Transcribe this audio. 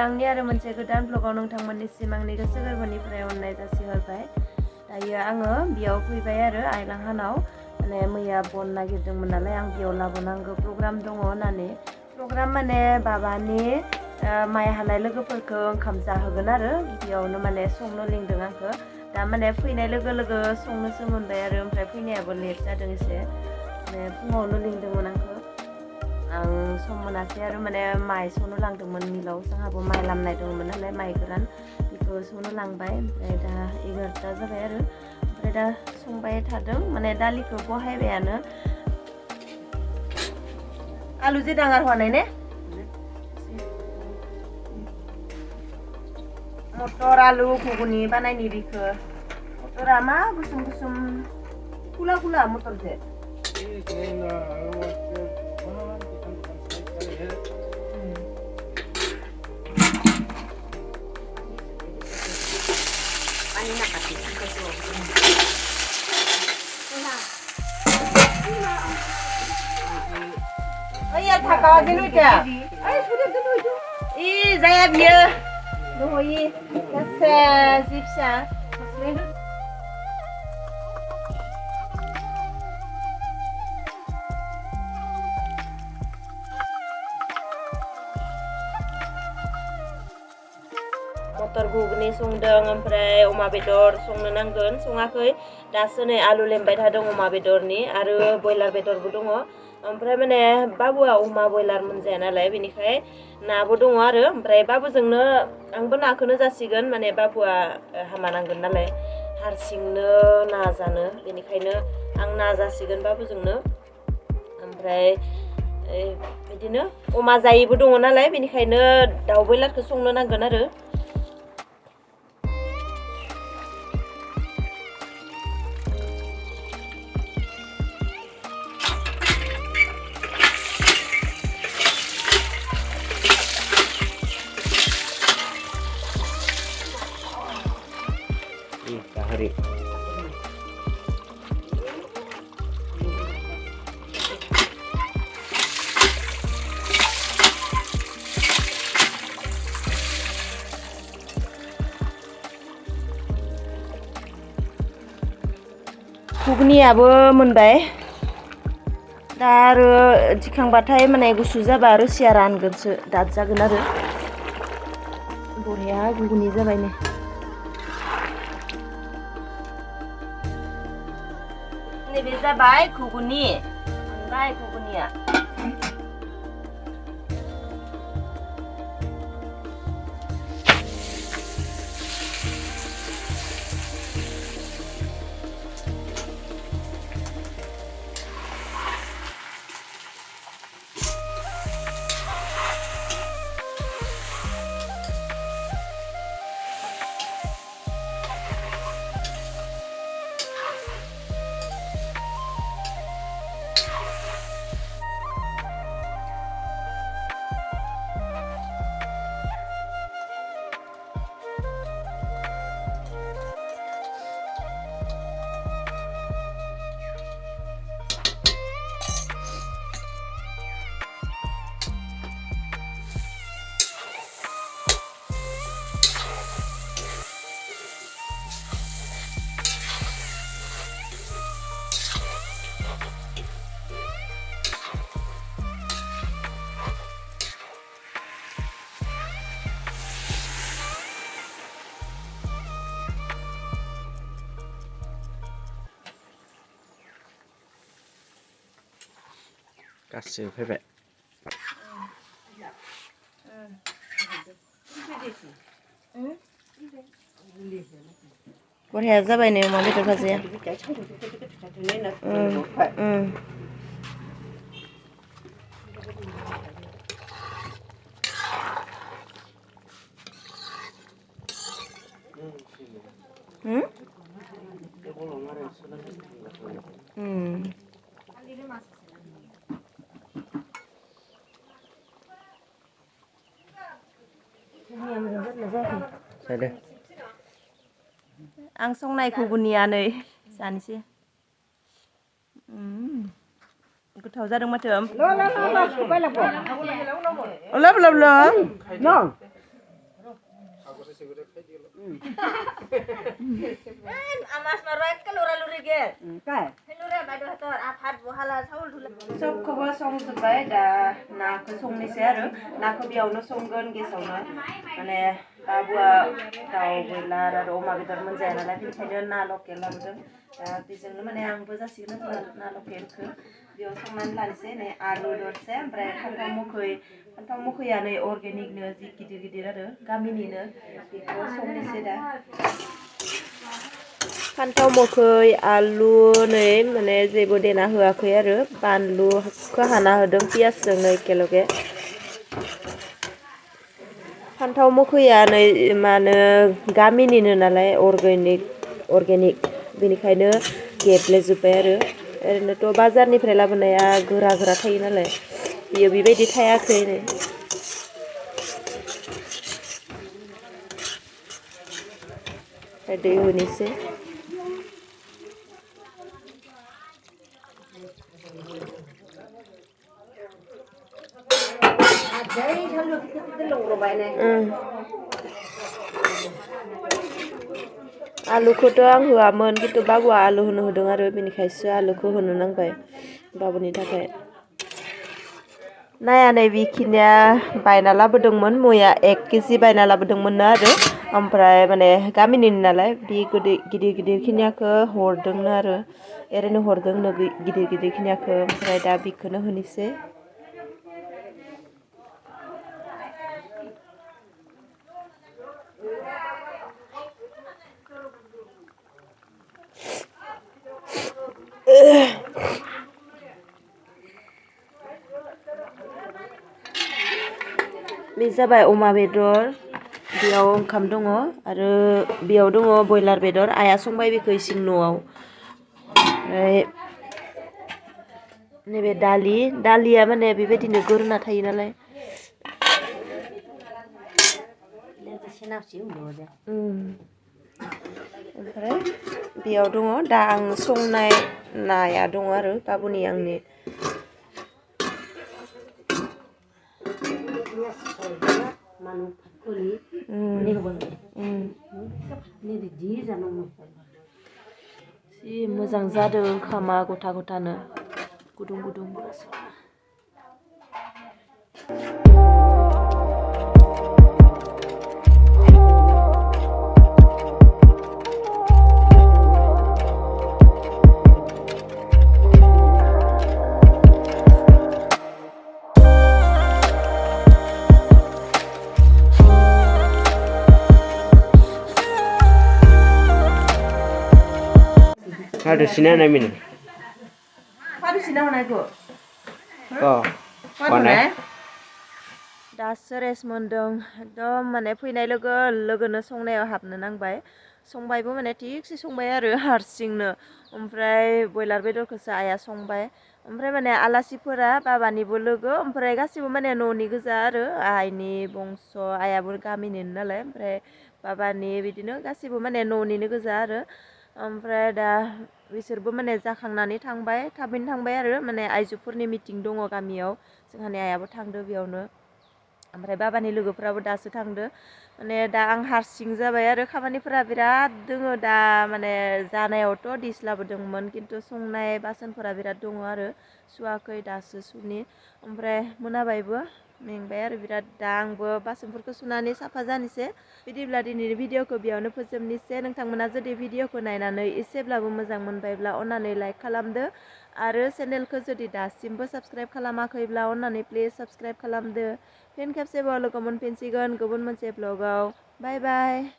आंनि आरो मोनसे गोदान ब्लगाव नोंथांमोननिसिम आंनि गोसो गोरबोनिफ्राय अननाय जासिहरबाय। दायो आङो बेयाव फैबाय आरो आइलांहानाव माने मैया बन नागिरदोंमोन नालाय आं बेयाव लाबोनांगौ प्रग्राम दङ होननानै प्रग्राम माने बाबानि माइ हानाय लोगोफोरखौ ओंखाम जाहोगोन आरो बेयावनो माने संनो लिंदों आंखौ दा माने फैनाय लोगो लोगो संनोसो मोनबाय आरो ओमफ्राय फैनायाबो लेट जादों एसे माने फुङावनो लिंदोंमोन आंखौ आं सम मोनासै आरो माने माइ सौनो लांदोंमोन मिलाव जोंहाबो माइ लामनाय दंमोन नालाय माइ गोरान बेखौ सौनो लांबाय ओमफ्राय दा 11ता जाबाय आरो ओमफ्राय दा संबाय थादों माने दालिखौ बहायबायानो आलु जे डाঙर हनाय ने मटर आलु घुगुनि बानायनि बिखो मटरा मा गुसुम गुसुम खुला खुला मटर जे Iya thakaw dinu ja. Ay sudah dinu itu. Ih saya biar dohoi kasa zipsa. Motor घुगनि संदों ओमफ्राय अमा बेदर संनो नांगोन सङाखै दासो नै आलु लेमबाय थादों अमा बेदरनि आरो बयलार बेदरबो दङ ओमफ्राय माने बाबुआ अमा बयलार मोनजाया नालाय बेनिखाय नाबो दङ आरो ओमफ्राय बाबुजोंनो आंबो नाखौनो जासिगोन माने बाबुआ हामा नांगोन नालाय हारसिंनो ना जानो बेनिखायनो आं ना जासिगोन बाबुजोंनो ओमफ्राय बिदिनो अमा जायैबो दङ नालाय बेनिखायनो दाउ बयलारखौ संनो नांगोन आरो hari घुगनियाबो मोनबाय दा आरो दिखांबाथाय माने गुसु जाबा रोसिया रानगोनसो दाद जागोन आरो बरिया घुगनि जाबाय नै नैबे जाबाय घुगनि मोनबाय घुगनिया गासिबो फैबाय बरिया जाबाय नै अमा बेदर भाजाया आं संनाय घुगुनिया नै जानोसै गोथाव जादों माथो सबखौबो संजोब्बाय दा नाखौ संनोसै आरो नाखौ बेयावनो संगोन गेसावनो माने बाबुआ दाउ बयलार आरो अमा बेदर मोनजाया नालाय बेनिखायनो ना लकेल लाबोदों दा बेजोंनो माने आंबो जासिगोन ना लकेलखौ बेयाव संनानै लानोसै नै आलु दरसे ओमफ्राय फान्थाव मोखैया नै अर्गेनिकनो जि गिदिर गिदिर आरो गामिनिनो बेखौ संनोसै दा फान्थाव मोखै आलु नै माने जेबो देना होआखै आरो बानलुखौ हाना होदों पियासजोंनो एखेलगे फान्थाव मोखैया नै मा होनो गामिनिनो नालाय अर्गेनिक बेनिखायनो गेब्लेजोब्बाय आरो ओरैनोथ' बाजारनिफ्राय लाबोनाया गोरा थायो नालाय बियो बेबायदि थायाखै नै दै होनोसै आलुखौथ' आं होआमोन खिन्थु बाबुआ आलु होनो होदों आरो बेनिखायसो आलुखौ होनो नांबाय बाबुनि थाखाय नाया नै बेखिनिया बायना लाबोदोंमोन मैया 1 केजि बायना लाबोदोंमोन आरो ओमफ्राय माने गामिनि नालाय बे गिदिर खिनियाखौ हरदोंनो आरो ओरैनो हरदोंनो गिदिर खिनियाखौ ओमफ्राय दा बेखौनो होनोसै बे जाबाय अमा बेदर बेयाव ओंखाम दङ आरो बेयाव दङ बयलार बेदर आइया संबाय बेखौ इसिं न'आव ओमफ्राय नैबे दालिया माने बेबायदिनो गोरना थायो नालाय ओमफ्राय बेयाव दङ दा आं संनाय नाया दङ आरो बाबुनि आंनि जि मोजां जादों ओंखामा गथा गथानो गुदुं Ada sini ana min. Pada sini mana itu? Oh. Mana? दासो रेस्ट मोनदों एकदम माने फैनाय लोगोनो संनायाव हाबनो नांबाय संबायबो माने थिगसे संबाय आरो हारसिंनो ओमफ्राय बयलार बेदरखौसो आइया संबाय ओमफ्राय माने आलासिफोरा बाबानिबो लोगो ओमफ्राय गासिबो माने न'नि गोजा आरो आइनि बंस आइयाबो गामिनिनो नालाय ओमफ्राय बाबानि बिदिनो गासिबो माने न'निनो गोजा आरो ओमफ्राय दा बिसोरबो माने जाखांनानै थांबाय थाबैनो थांबाय आरो माने आइजोफोरनि मिटिं दङ गामियाव जोंहानि आइयाबो थांदो बेयावनो ओमफ्राय बाबानि लोगोफ्राबो दासो थांदो माने दा आं हारसिं जाबाय आरो खामानिफोरा बिराद दोङो दा माने जानायावथ' डिस लाबोदोंमोन खिन्थु संनाय बासनफोरा बिराद दङ आरो सुवाखै दासो सुनि ओमफ्राय मोनाबायबो मेंबाय आरो बिराद दा आंबो बासनफोरखौ सुनानै साफा जानोसै बिदिब्ला दिनैनि भिडिअखौ बेयावनो फोजोबनोसै नोंथांमोना जुदि भिडिअखौ नायनानै एसेब्लाबो मोजां मोनबायब्ला अन्नानै लाइक खालामदो आरो चेनेलखौ जुदि दासिमबो साबस्क्राइब खालामाखैब्ला अन्नानै प्लिज साबस्क्राइब खालामदो फिन खेबसेबाव लोगो मोनफिनसिगोन गुबुन मोनसे ब्लगाव बाय बाय